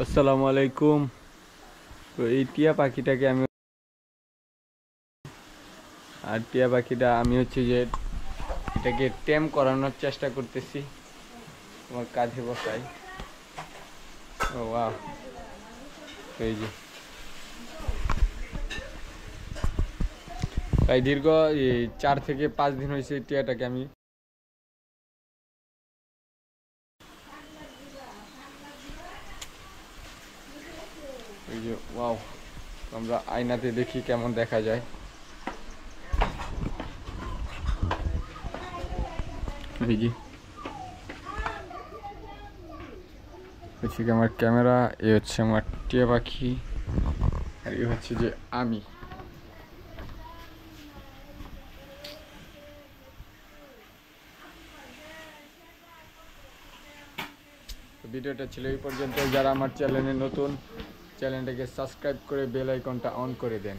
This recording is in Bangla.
আসসালামু আলাইকুম। তো এই টিয়া পাখিটাকে আমি টিয়া পাখিটা আমি হচ্ছে যে এটাকে টেম করানোর চেষ্টা করতেছি আমার কাঁধে বসাই। ও ওয়াও, এই যে প্রায় দীর্ঘ 4 থেকে 5 দিন হয়েছে টিয়াটাকে আমি এই যে ওয়াও, আমরা আয়নাতে দেখি কেমন দেখা যায়। এই যে হচ্ছে কি আমার ক্যামেরা, এ হচ্ছে আমার টিয়া পাখি, আর এ হচ্ছে যে আমি। তো ভিডিওটা ছিল এই পর্যন্ত। যারা আমার চ্যানেলে নতুন, চ্যানেলটাকে সাবস্ক্রাইব করে বেল আইকনটা অন করে দেন।